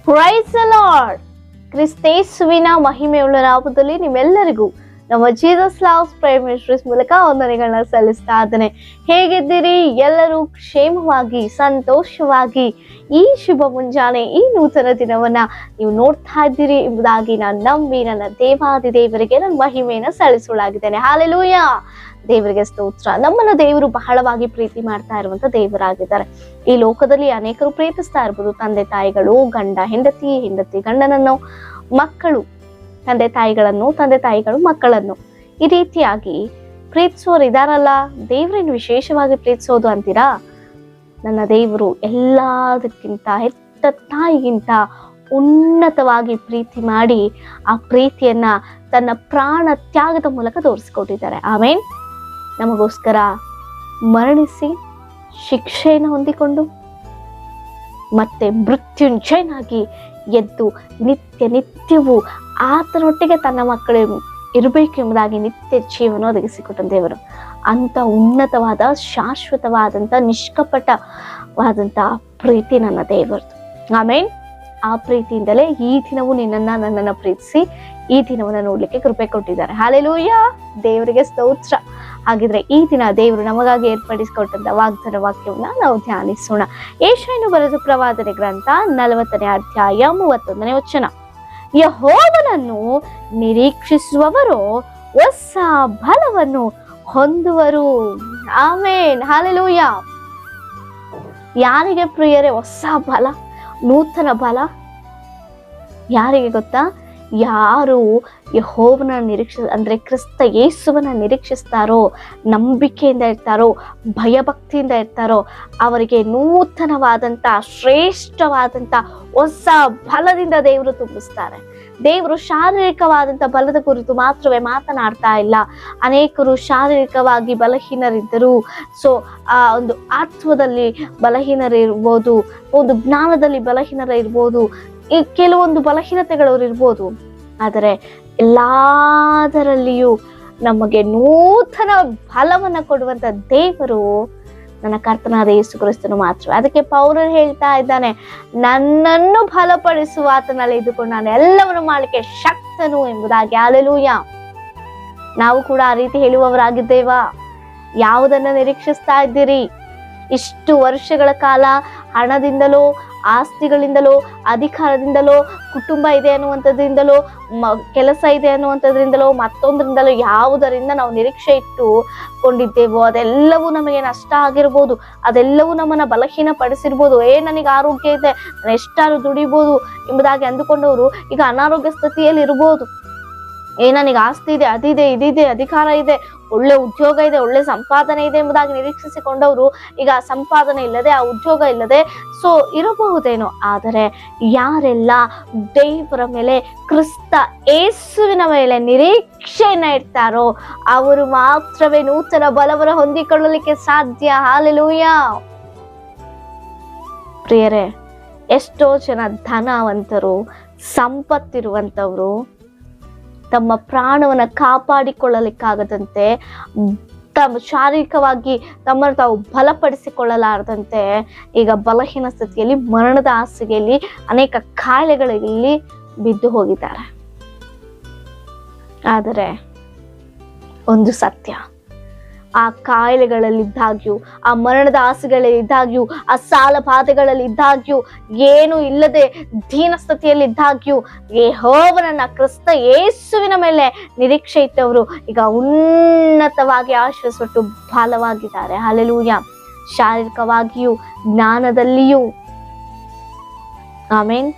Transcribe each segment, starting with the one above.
Price the lord. ಕ್ರಿಸ್ತೇಸುವಿನ ಮಹಿಮೆಯುಳ್ಳ ನಾಮದಲ್ಲಿ ನಿಮ್ಮೆಲ್ಲರಿಗೂ ನಮ್ಮ ಜೀಸಸ್ ಲವ್ಸ್ ಪ್ರೇಯರ್ ಮಿನಿಸ್ಟ್ರೀಸ್ ಮೂಲಕ ವಂದನೆಗಳನ್ನ ಸಲ್ಲಿಸ್ತಾ ಇದ್ದೇನೆ. ಹೇಗಿದ್ದೀರಿ? ಎಲ್ಲರೂ ಕ್ಷೇಮವಾಗಿ ಸಂತೋಷವಾಗಿ ಈ ಶುಭ ಮುಂಜಾನೆ ಈ ನೂತನ ದಿನವನ್ನ ನೀವು ನೋಡ್ತಾ ಇದ್ದೀರಿ ಎಂಬುದಾಗಿ ನಾನು ನಂಬಿ ನನ್ನ ದೇವಾದಿ ದೇವರಿಗೆ ನನ್ನ ಮಹಿಮೆಯನ್ನು ಸಲ್ಲಿಸಲಾಗಿದ್ದೇನೆ. ಹಾಲೆಲೂಯಾ, ದೇವರಿಗೆ ಸ್ತೋತ್ರ. ನಮ್ಮನ್ನ ದೇವರು ಬಹಳವಾಗಿ ಪ್ರೀತಿ ಮಾಡ್ತಾ ಇರುವಂತ ದೇವರಾಗಿದ್ದಾರೆ. ಈ ಲೋಕದಲ್ಲಿ ಅನೇಕರು ಪ್ರೀತಿಸ್ತಾ ಇರ್ಬೋದು. ತಂದೆ ತಾಯಿಗಳು, ಗಂಡ ಹೆಂಡತಿ, ಹೆಂಡತಿ ಗಂಡನನ್ನು, ಮಕ್ಕಳು ತಂದೆ ತಾಯಿಗಳನ್ನು, ತಂದೆ ತಾಯಿಗಳು ಮಕ್ಕಳನ್ನು, ಈ ರೀತಿಯಾಗಿ ಪ್ರೀತಿಸೋರು ಇದಾರಲ್ಲ. ದೇವರನ್ನು ವಿಶೇಷವಾಗಿ ಪ್ರೀತಿಸೋದು ಅಂತೀರಾ? ನನ್ನ ದೇವರು ಎಲ್ಲದಕ್ಕಿಂತ ಹೆತ್ತ ತಾಯಿಗಿಂತ ಉನ್ನತವಾಗಿ ಪ್ರೀತಿ ಮಾಡಿ ಆ ಪ್ರೀತಿಯನ್ನ ತನ್ನ ಪ್ರಾಣ ತ್ಯಾಗದ ಮೂಲಕ ತೋರಿಸಿಕೊಟ್ಟಿದ್ದಾರೆ. ಆಮೇನ್. ನಮಗೋಸ್ಕರ ಮರಣಿಸಿ ಶಿಕ್ಷೆಯನ್ನು ಹೊಂದಿಕೊಂಡು ಮತ್ತೆ ಮೃತ್ಯುಂಜಯನಾಗಿ ಎದ್ದು ನಿತ್ಯವೂ ಆತನೊಟ್ಟಿಗೆ ತನ್ನ ಮಕ್ಕಳು ಇರಬೇಕು ಎಂಬುದಾಗಿ ನಿತ್ಯ ಜೀವನ ಒದಗಿಸಿಕೊಟ್ಟ ದೇವರು. ಅಂತ ಉನ್ನತವಾದ ಶಾಶ್ವತವಾದಂಥ ನಿಷ್ಕಪಟವಾದಂಥ ಪ್ರೀತಿ ನನ್ನ ದೇವರದು. ಆಮೇನ್. ಆ ಪ್ರೀತಿಯಿಂದಲೇ ಈ ದಿನವೂ ನನ್ನನ್ನು ಪ್ರೀತಿಸಿ ಈ ದಿನವನ್ನು ನೋಡ್ಲಿಕ್ಕೆ ಕೃಪೆ ಕೊಟ್ಟಿದ್ದಾರೆ. ಹಾಲೆಲೂಯಾ, ದೇವರಿಗೆ ಸ್ತೋತ್ರ. ಹಾಗಿದ್ರೆ ಈ ದಿನ ದೇವರು ನಮಗಾಗಿ ಏರ್ಪಡಿಸಿಕೊಟ್ಟಂತ ವಾಗ್ದಾನ ವಾಕ್ಯವನ್ನ ನಾವು ಧ್ಯಾನಿಸೋಣ. ಯೆಶಾಯನು ಬರೆದ ಪ್ರವಾದನೆ ಗ್ರಂಥ 40ನೇ ಅಧ್ಯಾಯ 31ನೇ ವಚನ. ಯೆಹೋವನನ್ನು ನಿರೀಕ್ಷಿಸುವವರು ಹೊಸ ಬಲವನ್ನು ಹೊಂದುವರು. ಆಮೇನ್. ಹಾಲೆಲೂಯಾ. ಯಾರಿಗೆ ಪ್ರಿಯರೇ ಹೊಸ ಬಲ, ನೂತನ ಬಲ? ಯಾರಿಗೆ ಗೊತ್ತಾ? ಯಾರು ಯೆಹೋವನ ಅಂದ್ರೆ ಕ್ರಿಸ್ತ ಯೇಸುವನ್ನ ನಿರೀಕ್ಷಿಸ್ತಾರೋ, ನಂಬಿಕೆಯಿಂದ ಇರ್ತಾರೋ, ಭಯಭಕ್ತಿಯಿಂದ ಇರ್ತಾರೋ, ಅವರಿಗೆ ನೂತನವಾದಂಥ ಶ್ರೇಷ್ಠವಾದಂಥ ಹೊಸ ಬಲದಿಂದ ದೇವರು ತುಂಬಿಸ್ತಾರೆ. ದೇವರು ಶಾರೀರಿಕವಾದಂಥ ಬಲದ ಕುರಿತು ಮಾತ್ರವೇ ಮಾತನಾಡ್ತಾ ಇಲ್ಲ. ಅನೇಕರು ಶಾರೀರಿಕವಾಗಿ ಬಲಹೀನರಿದ್ದರು. ಸೊ ಆ ಒಂದು ಆತ್ಮದಲ್ಲಿ ಬಲಹೀನರಿರ್ಬೋದು, ಒಂದು ಜ್ಞಾನದಲ್ಲಿ ಬಲಹೀನರಿರ್ಬೋದು, ಈ ಕೆಲವೊಂದು ಬಲಹೀನತೆಗಳವರು ಇರ್ಬೋದು. ಆದರೆ ಎಲ್ಲದರಲ್ಲಿಯೂ ನಮಗೆ ನೂತನ ಫಲವನ್ನ ಕೊಡುವಂತ ದೇವರು ನನ್ನ ಕರ್ತನಾದ ಯೇಸು ಕ್ರಿಸ್ತನು ಮಾತ್ರ. ಅದಕ್ಕೆ ಪೌಲನು ಹೇಳ್ತಾ ಇದ್ದಾನೆ, ನನ್ನನ್ನು ಬಲಪಡಿಸುವ ಆತನಲ್ಲಿ ಇದ್ದುಕೊಂಡು ನಾನು ಎಲ್ಲವನ್ನು ಮಾಡಲಿಕ್ಕೆ ಶಕ್ತನು ಎಂಬುದಾಗಿ. ಹಾಲೆಲೂಯಾ. ನಾವು ಕೂಡ ಆ ರೀತಿ ಹೇಳುವವರಾಗಿದ್ದೇವಾ? ಯಾವುದನ್ನ ನಿರೀಕ್ಷಿಸ್ತಾ ಇದ್ದೀರಿ? ಇಷ್ಟು ವರ್ಷಗಳ ಕಾಲ ಹಣದಿಂದಲೋ, ಆಸ್ತಿಗಳಿಂದಲೋ, ಅಧಿಕಾರದಿಂದಲೋ, ಕುಟುಂಬ ಇದೆ ಅನ್ನುವಂಥದ್ರಿಂದಲೋ, ಕೆಲಸ ಇದೆ ಅನ್ನುವಂಥದ್ರಿಂದಲೋ, ಮತ್ತೊಂದರಿಂದಲೋ ಯಾವುದರಿಂದ ನಾವು ನಿರೀಕ್ಷೆ ಇಟ್ಟುಕೊಂಡಿದ್ದೇವೋ ಅದೆಲ್ಲವೂ ನಮಗೆ ನಷ್ಟ ಆಗಿರ್ಬೋದು. ಅದೆಲ್ಲವೂ ನಮ್ಮನ್ನ ಬಲಹೀನ ಪಡಿಸಿರ್ಬೋದು. ನನಗೆ ಆರೋಗ್ಯ ಇದೆ, ನಾನು ಎಷ್ಟಾರು ದುಡಿಬೋದು ಎಂಬುದಾಗಿ ಅಂದುಕೊಂಡವರು ಈಗ ಅನಾರೋಗ್ಯ ಸ್ಥಿತಿಯಲ್ಲಿ ಇರ್ಬೋದು. ನನಗೆ ಆಸ್ತಿ ಇದೆ, ಅದಿದೆ, ಇದಿದೆ, ಅಧಿಕಾರ ಇದೆ, ಒಳ್ಳೆ ಉದ್ಯೋಗ ಇದೆ, ಒಳ್ಳೆ ಸಂಪಾದನೆ ಇದೆ ಎಂಬುದಾಗಿ ನಿರೀಕ್ಷಿಸಿಕೊಂಡವರು ಈಗ ಸಂಪಾದನೆ ಇಲ್ಲದೆ, ಆ ಉದ್ಯೋಗ ಇಲ್ಲದೆ ಸೊ ಇರಬಹುದೇನೋ. ಆದರೆ ಯಾರೆಲ್ಲ ದೇವರ ಮೇಲೆ, ಕ್ರಿಸ್ತ ಯೇಸುವಿನ ಮೇಲೆ ನಿರೀಕ್ಷೆಯನ್ನ ಇಡ್ತಾರೋ ಅವರು ಮಾತ್ರವೇ ನೂತನ ಬಲವನ್ನು ಹೊಂದಿಕೊಳ್ಳಲಿಕ್ಕೆ ಸಾಧ್ಯ. ಹಾಲೆಲೂಯಾ. ಪ್ರಿಯರೇ, ಎಷ್ಟೋ ಜನ ಧನವಂತರು, ಸಂಪತ್ತಿರುವಂಥವ್ರು ತಮ್ಮ ಪ್ರಾಣವನ್ನ ಕಾಪಾಡಿಕೊಳ್ಳಲಿಕ್ಕಾಗದಂತೆ, ತಮ್ಮ ಶಾರೀರಿಕವಾಗಿ ತಮ್ಮನ್ನು ತಾವು ಬಲಪಡಿಸಿಕೊಳ್ಳಲಾರದಂತೆ ಈಗ ಬಲಹೀನ ಸ್ಥಿತಿಯಲ್ಲಿ, ಮರಣದ ಹಾಸಿಗೆಯಲ್ಲಿ, ಅನೇಕ ಕಾಯಿಲೆಗಳಲ್ಲಿ ಬಿದ್ದು ಹೋಗಿದ್ದಾರೆ. ಆದರೆ ಒಂದು ಸತ್ಯ, ಆ ಕಾಯಿಲೆಗಳಲ್ಲಿದ್ದಾಗ್ಯೂ, ಆ ಮರಣದ ಹಾಸಿಗೆಗಳಲ್ಲಿದ್ದಾಗ್ಯೂ, ಆ ಸಾಲ ಬಾಧೆಗಳಲ್ಲಿದ್ದಾಗ್ಯೂ, ಏನು ಇಲ್ಲದೆ ದೀನ ಸ್ಥಿತಿಯಲ್ಲಿದ್ದಾಗ್ಯೂ ಯೆಹೋವನನ್ನ, ಕ್ರಿಸ್ತ ಯೇಸುವಿನ ಮೇಲೆ ನಿರೀಕ್ಷೆ ಇಟ್ಟವರು ಈಗ ಉನ್ನತವಾಗಿ ಆಶ್ರಯಿಸಿಬಿಟ್ಟು ಬಲವಾಗಿದ್ದಾರೆ. ಹಾಲೆಲೂಯಾ. ಶಾರೀರಿಕವಾಗಿಯೂ, ಜ್ಞಾನದಲ್ಲಿಯೂ, ಆಮೇನ್,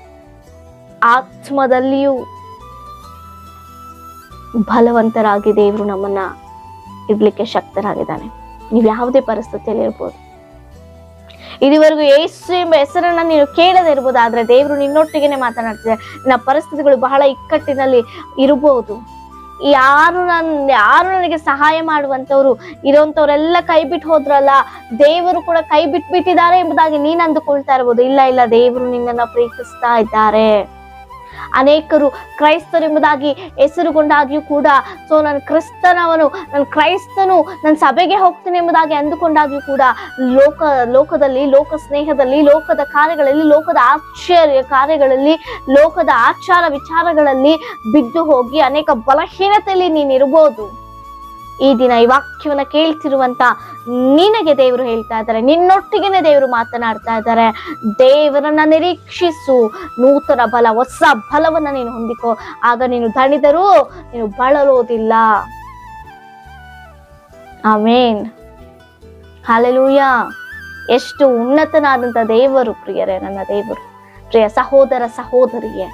ಆತ್ಮದಲ್ಲಿಯೂ ಬಲವಂತರಾಗಿ ದೇವರು ನಮ್ಮನ್ನ ಇರ್ಲಿಕ್ಕೆ ಶಕ್ತರಾಗಿದ್ದಾನೆ. ನೀವು ಯಾವುದೇ ಪರಿಸ್ಥಿತಿಯಲ್ಲಿ ಇರ್ಬೋದು. ಇದುವರೆಗೂ ಯೇಸು ಎಂಬ ಹೆಸರನ್ನ ನೀನು ಕೇಳದೇ ಇರ್ಬೋದು, ಆದ್ರೆ ದೇವರು ನಿನ್ನೊಟ್ಟಿಗೆನೆ ಮಾತನಾಡ್ತಿದೆ. ನಿನ್ನ ಪರಿಸ್ಥಿತಿಗಳು ಬಹಳ ಇಕ್ಕಟ್ಟಿನಲ್ಲಿ ಇರಬಹುದು. ಯಾರು ನನಗೆ ಸಹಾಯ ಮಾಡುವಂತವ್ರು ಇರುವಂತವ್ರೆಲ್ಲ ಕೈ ಬಿಟ್ಟು ಹೋದ್ರಲ್ಲ, ದೇವರು ಕೂಡ ಕೈ ಬಿಟ್ಟಿದ್ದಾರೆ ಎಂಬುದಾಗಿ ನೀನ್ ಅಂದುಕೊಳ್ತಾ ಇರ್ಬೋದು. ಇಲ್ಲ, ದೇವರು ನಿನ್ನನ್ನ ಪ್ರೀತಿಸ್ತಾ ಇದ್ದಾರೆ. ಅನೇಕರು ಕ್ರೈಸ್ತರು ಎಂಬುದಾಗಿ ಹೆಸರುಗೊಂಡಾಗ್ಯೂ ಕೂಡ ನಾನು ಕ್ರೈಸ್ತನು, ನನ್ನ ಸಭೆಗೆ ಹೋಗ್ತೇನೆ ಎಂಬುದಾಗಿ ಅಂದುಕೊಂಡಾಗ್ಯೂ ಕೂಡ ಲೋಕದಲ್ಲಿ, ಲೋಕ ಸ್ನೇಹದಲ್ಲಿ, ಲೋಕದ ಕಾರ್ಯಗಳಲ್ಲಿ, ಲೋಕದ ಆಶ್ಚರ್ಯ ಕಾರ್ಯಗಳಲ್ಲಿ, ಲೋಕದ ಆಚಾರ ವಿಚಾರಗಳಲ್ಲಿ ಬಿದ್ದು ಹೋಗಿ ಅನೇಕ ಬಲಹೀನತೆಯಲ್ಲಿ ನೀನಿರ್ಬೋದು. ಈ ದಿನ ಈ ವಾಕ್ಯವನ್ನ ಕೇಳ್ತಿರುವಂತ ನಿನಗೆ ದೇವರು ಹೇಳ್ತಾ ಇದ್ದಾರೆ, ನಿನ್ನೊಟ್ಟಿಗೆನೆ ದೇವರು ಮಾತನಾಡ್ತಾ ಇದ್ದಾರೆ. ದೇವರನ್ನ ನಿರೀಕ್ಷಿಸು, ನೂತನ ಬಲ, ಹೊಸ ಬಲವನ್ನ ನೀನು ಹೊಂದಿಕೋ. ಆಗ ನೀನು ದಣಿದರೂ ನೀನು ಬಳಲೋದಿಲ್ಲ. ಆಮೇನ್, ಹಲ್ಲೆಲೂಯಾ. ಎಷ್ಟು ಉನ್ನತನಾದಂತ ದೇವರು ಪ್ರಿಯರೇ, ನನ್ನ ದೇವರು. ಪ್ರಿಯ ಸಹೋದರ ಸಹೋದರಿಗೆ,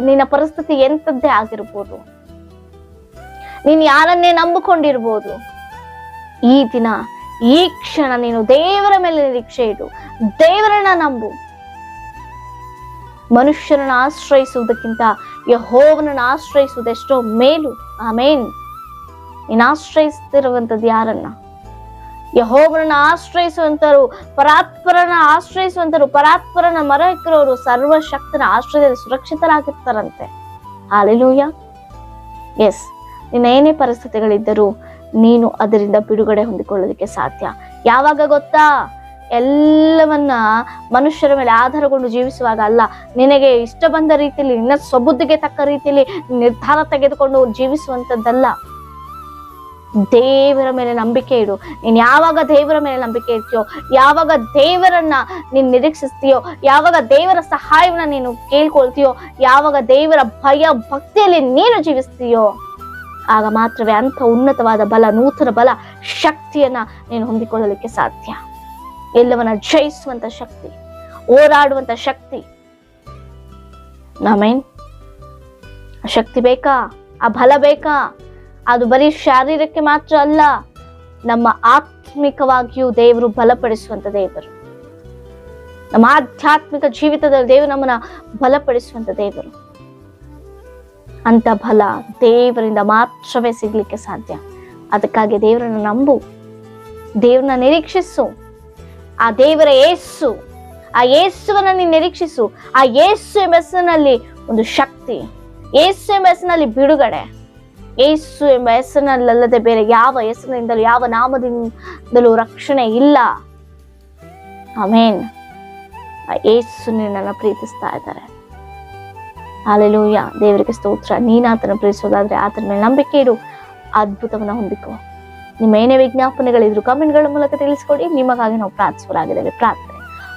ನಿನ್ನ ಪರಿಸ್ಥಿತಿ ಎಂತದ್ದೇ ಆಗಿರ್ಬೋದು, ನೀನು ಯಾರನ್ನೇ ನಂಬಿಕೊಂಡಿರ್ಬೋದು, ಈ ದಿನ ಈ ಕ್ಷಣ ನೀನು ದೇವರ ಮೇಲೆ ನಿರೀಕ್ಷೆ ಇಡು, ದೇವರನ್ನ ನಂಬು. ಮನುಷ್ಯರನ್ನ ಆಶ್ರಯಿಸುವುದಕ್ಕಿಂತ ಯೆಹೋವನನ್ನ ಆಶ್ರಯಿಸುವುದೆಷ್ಟೋ ಮೇಲು. ಆಮೇನ್. ನೀನು ಆಶ್ರಯಿಸ್ತಿರುವಂತದ್ದು ಯಾರನ್ನ? ಯೆಹೋವನನ್ನ ಆಶ್ರಯಿಸುವಂತರು, ಪರಾತ್ಪರನ ಮರ ಇಕ್ಕಿರೋರು ಸರ್ವಶಕ್ತನ ಆಶ್ರಯದಲ್ಲಿ ಸುರಕ್ಷಿತರಾಗಿರ್ತಾರಂತೆ. ಹಲ್ಲೆಲೂಯಾ. ಎಸ್, ನಿನ್ನ ಏನೇ ಪರಿಸ್ಥಿತಿಗಳಿದ್ದರೂ ನೀನು ಅದರಿಂದ ಬಿಡುಗಡೆ ಹೊಂದಿಕೊಳ್ಳೋದಕ್ಕೆ ಸಾಧ್ಯ. ಯಾವಾಗ ಗೊತ್ತಾ? ಎಲ್ಲವನ್ನ ಮನುಷ್ಯರ ಮೇಲೆ ಆಧಾರಗೊಂಡು ಜೀವಿಸುವಾಗ ಅಲ್ಲ, ನಿನಗೆ ಇಷ್ಟ ಬಂದ ರೀತಿಯಲ್ಲಿ, ನಿನ್ನ ಸ್ವಬುದ್ಧಿಗೆ ತಕ್ಕ ರೀತಿಯಲ್ಲಿ ನಿರ್ಧಾರ ತೆಗೆದುಕೊಂಡು ಜೀವಿಸುವಂತದ್ದಲ್ಲ. ದೇವರ ಮೇಲೆ ನಂಬಿಕೆ ಇಡು. ನೀನ್ ಯಾವಾಗ ದೇವರ ಮೇಲೆ ನಂಬಿಕೆ ಇಡ್ತೀಯೋ, ಯಾವಾಗ ದೇವರನ್ನ ನೀನ್ ನಿರೀಕ್ಷಿಸ್ತೀಯೋ, ಯಾವಾಗ ದೇವರ ಸಹಾಯವನ್ನ ನೀನು ಕೇಳ್ಕೊಳ್ತೀಯೋ, ಯಾವಾಗ ದೇವರ ಭಯ ಭಕ್ತಿಯಲ್ಲಿ ನೀನು ಜೀವಿಸ್ತೀಯೋ, ಆಗ ಮಾತ್ರವೇ ಅಂಥ ಉನ್ನತವಾದ ಬಲ, ನೂತನ ಬಲ, ಶಕ್ತಿಯನ್ನ ನೀನು ಹೊಂದಿಕೊಳ್ಳಲಿಕ್ಕೆ ಸಾಧ್ಯ. ಎಲ್ಲವನ್ನ ಜಯಿಸುವಂತ ಶಕ್ತಿ, ಹೋರಾಡುವಂತ ಶಕ್ತಿ. ಆಮೇನ್. ಆ ಶಕ್ತಿ ಬೇಕಾ? ಆ ಬಲ ಬೇಕಾ? ಅದು ಬರೀ ಶಾರೀರಕ್ಕೆ ಮಾತ್ರ ಅಲ್ಲ, ನಮ್ಮ ಆತ್ಮಿಕವಾಗಿಯೂ ದೇವರು ಬಲಪಡಿಸುವಂತ ದೇವರು. ನಮ್ಮ ಆಧ್ಯಾತ್ಮಿಕ ಜೀವಿತದಲ್ಲಿ ದೇವರು ನಮ್ಮನ್ನ ಬಲಪಡಿಸುವಂತ ದೇವರು. ಅಂತ ಬಲ ದೇವರಿಂದ ಮಾತ್ರವೇ ಸಿಗ್ಲಿಕ್ಕೆ ಸಾಧ್ಯ. ಅದಕ್ಕಾಗಿ ದೇವರನ್ನ ನಂಬು, ದೇವರನ್ನ ನಿರೀಕ್ಷಿಸು. ಆ ದೇವರ ಯೇಸು, ಆ ಯೇಸುವನ್ನ ನೀನು ನಿರೀಕ್ಷಿಸು. ಆ ಯೇಸು ಎಂಬ ಹೆಸರಿನಲ್ಲಿ ಒಂದು ಶಕ್ತಿ, ಯೇಸು ಎಂಬ ಹೆಸರಿನಲ್ಲಿ ಬಿಡುಗಡೆ, ಯೇಸು ಎಂಬ ಹೆಸರಿನಲ್ಲದೆ ಬೇರೆ ಯಾವ ಹೆಸರಿನಿಂದಲೂ, ಯಾವ ನಾಮದಿಂದಲೂ ರಕ್ಷಣೆ ಇಲ್ಲ. ಆಮೇನ್. ಆ ಯೇಸು ನಿನ್ನನ್ನು ಪ್ರೀತಿಸ್ತಾ ಇದ್ದಾರೆ. ಹಲ್ಲೆಲೂಯಾ. ದೇವರಿಗೆ ಸ್ತೋತ್ರ. ನೀನ್ ಆತನ ಪ್ರೀತಿಸೋದಾದ್ರೆ ಆತನ ಮೇಲೆ ನಂಬಿಕೆ ಇಡು, ಅದ್ಭುತವನ್ನ ಹೊಂದಿಕೋ. ನಿಮ್ಮ ಏನೇ ವಿಜ್ಞಾಪನೆಗಳಿದ್ರು ಕಮೆಂಟ್ಗಳ ಮೂಲಕ ತಿಳಿಸ್ಕೊಡಿ. ನಿಮಗಾಗಿ ನಾವು ಪ್ರಾರ್ಥಿಸುವರಾಗಿದ್ದೇವೆ. ಪ್ರಾರ್ಥನೆ.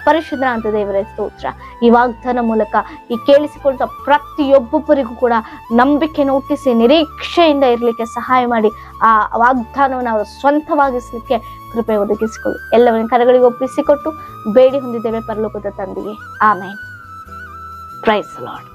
ಪರಿಶುದ್ಧ ಅಂತ ದೇವರೇ ಸ್ತೋತ್ರ. ಈ ವಾಗ್ದಾನ ಮೂಲಕ ಈ ಕೇಳಿಸಿಕೊಳ್ಳುವ ಪ್ರತಿಯೊಬ್ಬೊಬ್ಬರಿಗೂ ಕೂಡ ನಂಬಿಕೆಯನ್ನು ಹುಟ್ಟಿಸಿ ನಿರೀಕ್ಷೆಯಿಂದ ಇರ್ಲಿಕ್ಕೆ ಸಹಾಯ ಮಾಡಿ ಆ ವಾಗ್ದಾನವನ್ನು ಅವರು ಸ್ವಂತವಾಗಿಸ್ಲಿಕ್ಕೆ ಕೃಪೆ ಒದಗಿಸಿಕೊಳ್ಳಿ. ಎಲ್ಲವನ್ನ ಕರಗಳಿಗೆ ಒಪ್ಪಿಸಿಕೊಟ್ಟು ಬೇಡಿ ಹೊಂದಿದ್ದೇವೆ ಪರಲೋಕದ ತಂದೆಯೇ. ಆಮೇನ್. Praise the lord.